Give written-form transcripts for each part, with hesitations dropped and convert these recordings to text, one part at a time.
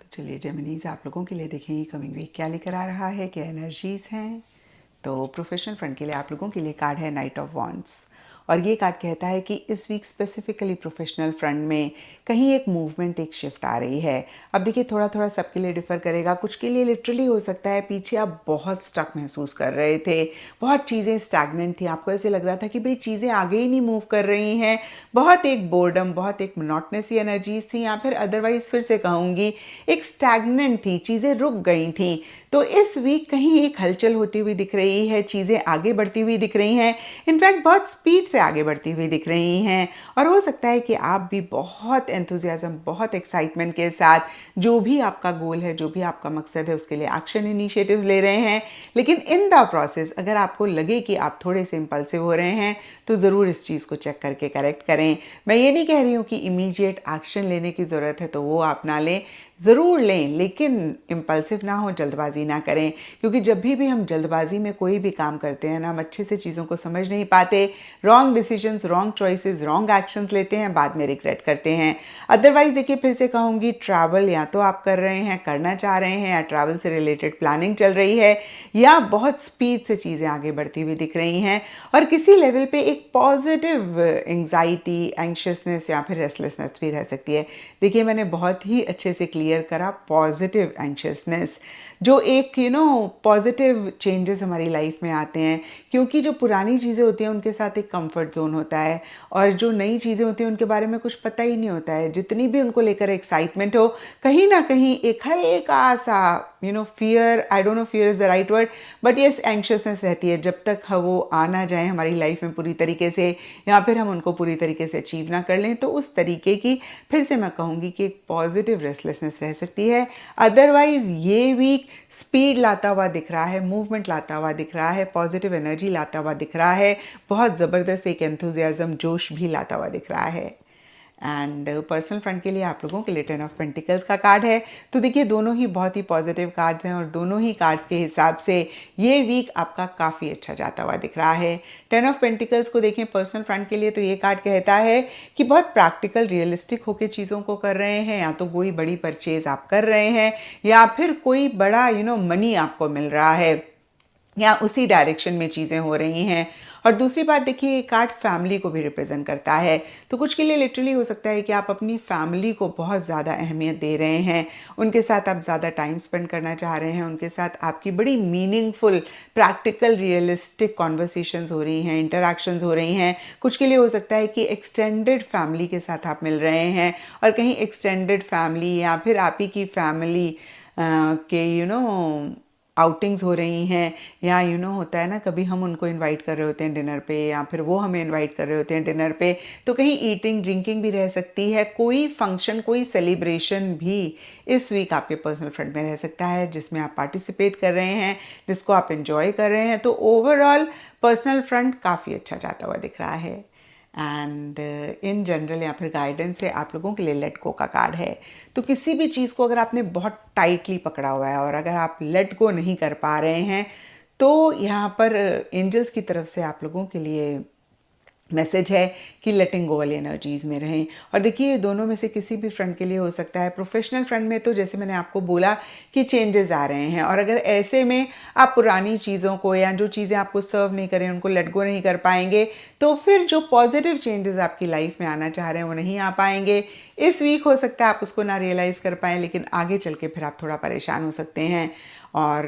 तो चलिए जेमिनीज, आप लोगों के लिए देखें कमिंग वीक क्या लेकर आ रहा है, क्या एनर्जीज हैं। तो प्रोफेशनल फ्रंट के लिए आप लोगों के लिए कार्ड है नाइट ऑफ वॉन्ड्स। और ये कार्ड कहता है कि इस वीक स्पेसिफिकली प्रोफेशनल फ्रंट में कहीं एक मूवमेंट, एक शिफ्ट आ रही है। अब देखिए, थोड़ा थोड़ा सबके लिए डिफर करेगा। कुछ के लिए लिटरली हो सकता है पीछे आप बहुत स्टक महसूस कर रहे थे, बहुत चीज़ें स्टैग्नेंट थी, आपको ऐसे लग रहा था कि भाई चीज़ें आगे ही नहीं मूव कर रही हैं, बहुत एक बोर्डम, बहुत एक मोनोटोनस एनर्जीज थी, या फिर अदरवाइज फिर से कहूँगी एक स्टैग्नेंट थी, चीज़ें रुक गई थी। तो इस वीक कहीं एक हलचल होती हुई दिख रही है, चीज़ें आगे बढ़ती हुई दिख रही हैं, इनफैक्ट बहुत स्पीड से आगे बढ़ती हुई दिख रही हैं। और हो सकता है कि आप भी बहुत एंथुजियाज्म, बहुत एक्साइटमेंट के साथ जो भी आपका गोल है, जो भी आपका मकसद है, उसके लिए एक्शन इनिशिएटिव्स ले रहे हैं। लेकिन इन द प्रोसेस अगर आपको लगे कि आप थोड़े से इम्पल्सिव हो रहे हैं, तो ज़रूर इस चीज़ को चेक करके करेक्ट करें। मैं ये नहीं कह रही हूँ कि इमीडिएट एक्शन लेने की ज़रूरत है तो वो आप ना लें, ज़रूर लें, लेकिन इम्पल्सिव ना हो, जल्दबाजी ना करें। क्योंकि जब भी हम जल्दबाजी में कोई भी काम करते हैं ना, हम अच्छे से चीज़ों को समझ नहीं पाते, wrong decisions, wrong choices, wrong actions लेते हैं, बाद में रिग्रेट करते हैं। अदरवाइज देखिए, फिर से कहूँगी, ट्रैवल या तो आप कर रहे हैं, करना चाह रहे हैं, या ट्रैवल से रिलेटेड प्लानिंग चल रही है, या बहुत स्पीड से चीज़ें आगे बढ़ती हुई दिख रही हैं। और किसी लेवल पे एक पॉजिटिव एंग्जाइटी, एंग्शियसनेस या फिर रेस्टलेसनेस भी रह सकती है। देखिए, मैंने बहुत ही अच्छे से क्लियर करा पॉजिटिव एंशियसनेस, जो एक पॉजिटिव चेंजेस हमारी लाइफ में आते हैं। क्योंकि जो पुरानी चीज़ें होती हैं उनके साथ एक कंफर्ट जोन होता है, और जो नई चीज़ें होती हैं उनके बारे में कुछ पता ही नहीं होता है। जितनी भी उनको लेकर एक्साइटमेंट हो, कहीं ना कहीं एक हल्का सा fear, I don't know fear is the right word, but yes, anxiousness रहती है जब तक वो आ ना जाए हमारी लाइफ में पूरी तरीके से, या फिर हम उनको पूरी तरीके से अचीव ना कर लें। तो उस तरीके की, फिर से मैं कहूँगी कि एक पॉजिटिव रेस्टलेसनेस रह सकती है। अदरवाइज ये वीक स्पीड लाता हुआ दिख रहा है, मूवमेंट लाता हुआ दिख रहा है, पॉजिटिव एनर्जी लाता हुआ दिख रहा है, बहुत ज़बरदस्त एक एंथुजियाज्म, जोश भी लाता हुआ दिख रहा है। एंड पर्सनल फ्रंट के लिए आप लोगों के लिए 10 ऑफ पेंटिकल्स का कार्ड है। तो देखिए, दोनों ही बहुत ही पॉजिटिव कार्ड्स हैं, और दोनों ही कार्ड्स के हिसाब से ये वीक आपका काफ़ी अच्छा जाता हुआ दिख रहा है। 10 ऑफ पेंटिकल्स को देखें पर्सनल फ्रंट के लिए, तो ये कार्ड कहता है कि बहुत प्रैक्टिकल, रियलिस्टिक होकर चीज़ों को कर रहे हैं। या तो कोई बड़ी परचेज आप कर रहे हैं, या फिर कोई बड़ा मनी आपको मिल रहा है, या उसी डायरेक्शन में चीज़ें हो रही हैं। और दूसरी बात देखिए, ये कार्ड फैमिली को भी रिप्रेजेंट करता है। तो कुछ के लिए लिटरली हो सकता है कि आप अपनी फैमिली को बहुत ज़्यादा अहमियत दे रहे हैं, उनके साथ आप ज़्यादा टाइम स्पेंड करना चाह रहे हैं, उनके साथ आपकी बड़ी मीनिंगफुल, प्रैक्टिकल, रियलिस्टिक कॉन्वर्सेशंस हो रही हैं, इंटरेक्शंस हो रही हैं। कुछ के लिए हो सकता है कि एक्सटेंडेड फैमिली के साथ आप मिल रहे हैं, और कहीं एक्सटेंडेड फैमिली या फिर आप ही की फैमिली के आउटिंग्स हो रही हैं, या होता है ना, कभी हम उनको इनवाइट कर रहे होते हैं डिनर पे, या फिर वो हमें इनवाइट कर रहे होते हैं डिनर पे। तो कहीं ईटिंग, ड्रिंकिंग भी रह सकती है, कोई फंक्शन, कोई सेलिब्रेशन भी इस वीक आपके पर्सनल फ्रंट में रह सकता है, जिसमें आप पार्टिसिपेट कर रहे हैं, जिसको आप इंजॉय कर रहे हैं। तो ओवरऑल पर्सनल फ्रंट काफ़ी अच्छा जाता हुआ दिख रहा है। एंड इन जनरल, या फिर गाइडेंस है आप लोगों के लिए, लेट गो का कार्ड है। तो किसी भी चीज़ को अगर आपने बहुत टाइटली पकड़ा हुआ है, और अगर आप लेट गो नहीं कर पा रहे हैं, तो यहाँ पर एंजल्स की तरफ से आप लोगों के लिए मैसेज है कि लेटिंग गो वाली एनर्जीज में रहें। और देखिए, दोनों में से किसी भी फ्रंट के लिए हो सकता है। प्रोफेशनल फ्रंट में तो जैसे मैंने आपको बोला कि चेंजेस आ रहे हैं, और अगर ऐसे में आप पुरानी चीज़ों को, या जो चीज़ें आपको सर्व नहीं करें, उनको लेट गो नहीं कर पाएंगे, तो फिर जो पॉजिटिव चेंजेस आपकी लाइफ में आना चाह रहे हैं वो नहीं आ पाएंगे। इस वीक हो सकता है आप उसको ना रियलाइज़ कर पाएँ, लेकिन आगे चल के फिर आप थोड़ा परेशान हो सकते हैं। और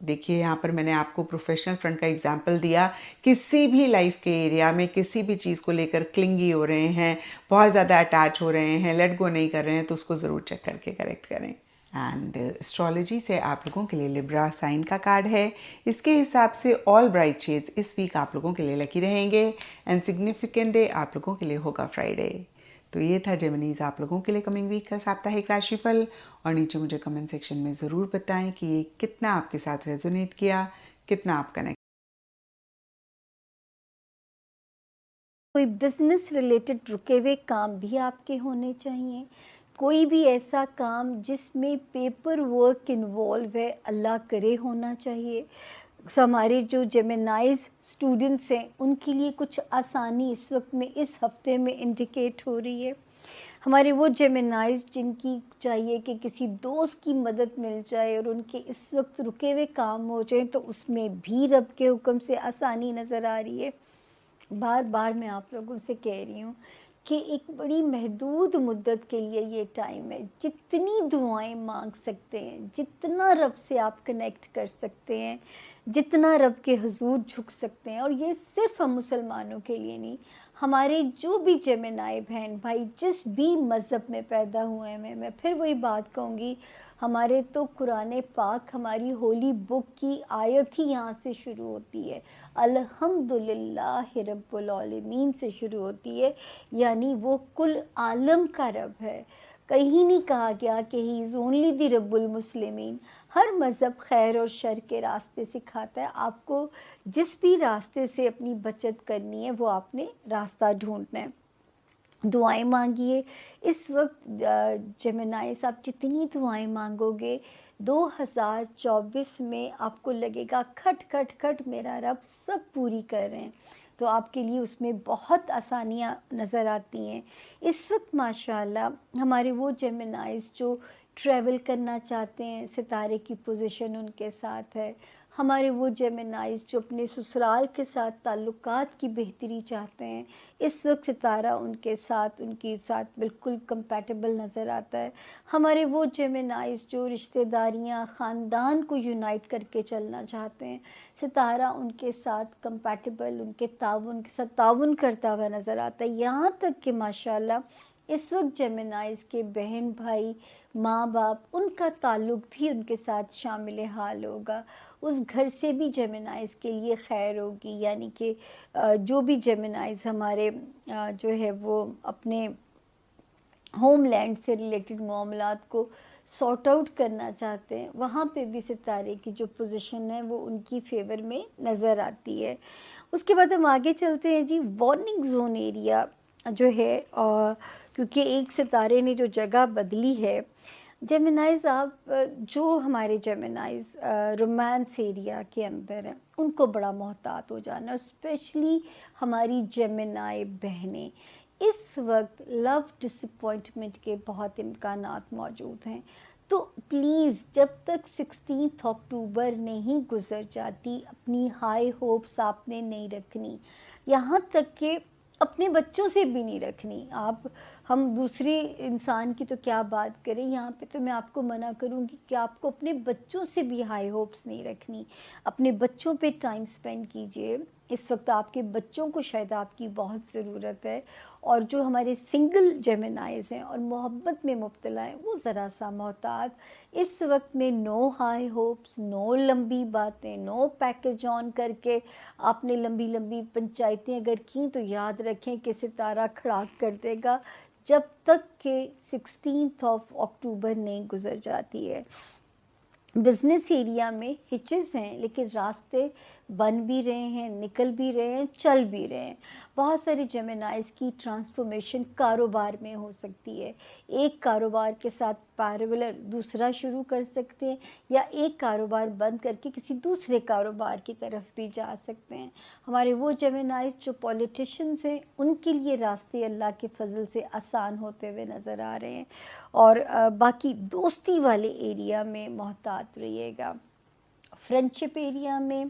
देखिए, यहाँ पर मैंने आपको प्रोफेशनल फ्रंट का एग्जांपल दिया। किसी भी लाइफ के एरिया में किसी भी चीज़ को लेकर क्लिंगी हो रहे हैं, बहुत ज़्यादा अटैच हो रहे हैं, लेट गो नहीं कर रहे हैं, तो उसको ज़रूर चेक करके करेक्ट करें। एंड एस्ट्रोलॉजी से आप लोगों के लिए लिब्रा साइन का कार्ड है। इसके हिसाब से ऑल ब्राइट शेड्स इस वीक आप लोगों के लिए लकी रहेंगे, एंड सिग्निफिकेंट डे आप लोगों के लिए होगा फ्राइडे। तो ये था जेमिनीज आप लोगों के लिए कमिंग वीक का साप्ताहिक राशिफल। और नीचे मुझे कमेंट सेक्शन में ज़रूर बताएं कि ये कितना आपके साथ रेजोनेट किया, कितना आप कनेक्ट कोई बिजनेस रिलेटेड रुके हुए काम भी आपके होने चाहिए। कोई भी ऐसा काम जिसमें पेपर वर्क इन्वॉल्व है, अल्लाह करे होना चाहिए। हमारे जो जेमिनाइज स्टूडेंट्स हैं उनके लिए कुछ आसानी इस वक्त में, इस हफ्ते में इंडिकेट हो रही है। हमारे वो जेमिनाइज जिनकी चाहिए कि किसी दोस्त की मदद मिल जाए और उनके इस वक्त रुके हुए काम हो जाए, तो उसमें भी रब के हुक्म से आसानी नज़र आ रही है। बार बार मैं आप लोगों से कह रही हूँ कि एक बड़ी महदूद मुद्दत के लिए ये टाइम है। जितनी दुआएं मांग सकते हैं, जितना रब से आप कनेक्ट कर सकते हैं, जितना रब के हुजूर झुक सकते हैं, और ये सिर्फ हम मुसलमानों के लिए नहीं, हमारे जो भी जेमिनाई बहन भाई जिस भी मज़हब में पैदा हुए हैं, मैं फिर वही बात कहूँगी, हमारे तो कुरान पाक, हमारी होली बुक की आयत ही यहाँ से शुरू होती है, अल्हम्दुलिल्लाह रब्बुल आलमीन से शुरू होती है, यानी वो कुल आलम का रब है। कहीं नहीं कहा गया कि ही इज़ ओनली द रब्बुल मुस्लिमीन। हर मज़हब खैर और शर के रास्ते सिखाता है। आपको जिस भी रास्ते से अपनी बचत करनी है वो आपने रास्ता ढूंढना है। दुआएं मांगिए। इस वक्त जेमिनाइस, आप जितनी दुआएं मांगोगे 2024 में आपको लगेगा खट खट खट मेरा रब सब पूरी कर रहे हैं, तो आपके लिए उसमें बहुत आसानियां नज़र आती हैं। इस वक्त माशाल्लाह हमारे वो जेमिनाइज जो ट्रैवल करना चाहते हैं, सितारे की पोजीशन उनके साथ है। हमारे वो जेमिनाइज जो अपने ससुराल के साथ ताल्लुकात की बेहतरी चाहते हैं, इस वक्त सितारा उनके साथ बिल्कुल कंपैटिबल नज़र आता है। हमारे वो जेमिनाइज जो रिश्तेदारियां, ख़ानदान को यूनाइट करके चलना चाहते हैं, सितारा उनके साथ कंपैटिबल, उनके साथ ताउन करता हुआ नज़र आता है। यहाँ तक कि माशाल्लाह इस वक्त जेमिनाइज के बहन भाई, माँ बाप, उनका ताल्लुक़ भी उनके साथ शामिल हाल होगा। उस घर से भी जेमिनाइज के लिए खैर होगी, यानी कि जो भी जेमिनाइज हमारे जो है वो अपने होमलैंड से रिलेटेड मामलात को सॉर्ट आउट करना चाहते हैं, वहाँ पे भी सितारे की जो पोजीशन है वो उनकी फेवर में नज़र आती है। उसके बाद हम आगे चलते हैं जी। वार्निंग जोन एरिया जो है, क्योंकि एक सितारे ने जो जगह बदली है, जेमिनाइज आप जो हमारे जेमिनाइज रोमांस एरिया के अंदर हैं उनको बड़ा मोहतात हो जाना, और स्पेशली हमारी जेमिनाई बहनें, इस वक्त लव डिसअपॉइंटमेंट के बहुत इम्कानात मौजूद हैं। तो प्लीज़ जब तक 16 अक्टूबर नहीं गुजर जाती, अपनी हाई होप्स आपने नहीं रखनी, यहाँ तक कि अपने बच्चों से भी नहीं रखनी। आप, हम दूसरे इंसान की तो क्या बात करें, यहाँ पे तो मैं आपको मना करूँगी कि आपको अपने बच्चों से भी हाई होप्स नहीं रखनी। अपने बच्चों पे टाइम स्पेंड कीजिए। इस वक्त आपके बच्चों को शायद आपकी बहुत ज़रूरत है। और जो हमारे सिंगल जेमिनाइज हैं और मोहब्बत में मुब्तला हैं, वो ज़रा सा मोहतात। इस वक्त में नो हाई होप्स, नो लंबी बातें, नो पैकेज ऑन करके आपने लंबी लंबी पंचायतें अगर की, तो याद रखें कि सितारा खड़ाक कर देगा जब तक कि 16 अक्टूबर नहीं गुजर जाती है। बिज़नेस एरिया में हिचेस हैं, लेकिन रास्ते बन भी रहे हैं, निकल भी रहे हैं, चल भी रहे हैं। बहुत सारे जेमिनाइज की ट्रांसफॉर्मेशन कारोबार में हो सकती है। एक कारोबार के साथ पैरेलल दूसरा शुरू कर सकते हैं, या एक कारोबार बंद करके किसी दूसरे कारोबार की तरफ भी जा सकते हैं। हमारे वो जेमिनाइज जो पॉलिटिशियंस हैं, उनके लिए रास्ते अल्लाह के फजल से आसान होते हुए नज़र आ रहे हैं। और बाकी दोस्ती वाले एरिया में मोहतात रहिएगा। फ्रेंडशिप एरिया में,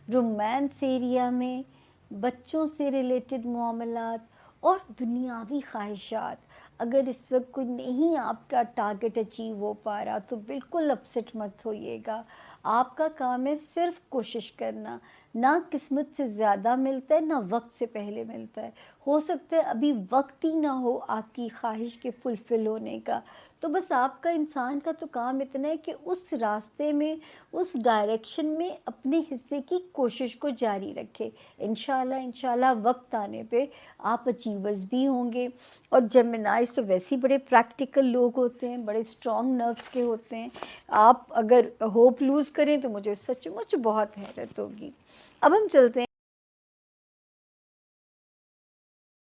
रोमांस एरिया में, बच्चों से रिलेटेड मामलात और दुनियावी ख्वाहिशात, अगर इस वक्त कोई नहीं आपका टारगेट अचीव हो पा रहा, तो बिल्कुल अपसेट मत होइएगा। आपका काम है सिर्फ कोशिश करना। ना किस्मत से ज़्यादा मिलता है, ना वक्त से पहले मिलता है। हो सकता है अभी वक्त ही ना हो आपकी ख्वाहिश के फुलफ़िल होने का, तो बस आपका, इंसान का तो काम इतना है कि उस रास्ते में, उस डायरेक्शन में अपने हिस्से की कोशिश को जारी रखे। इंशाल्लाह वक्त आने पे आप अचीवर्स भी होंगे। और जेमिनाइज तो वैसे ही बड़े प्रैक्टिकल लोग होते हैं, बड़े स्ट्रॉन्ग नर्व्स के होते हैं। आप अगर होप लूज़ करें तो मुझे सचमुच बहुत हैरत होगी। अब हम चलते हैं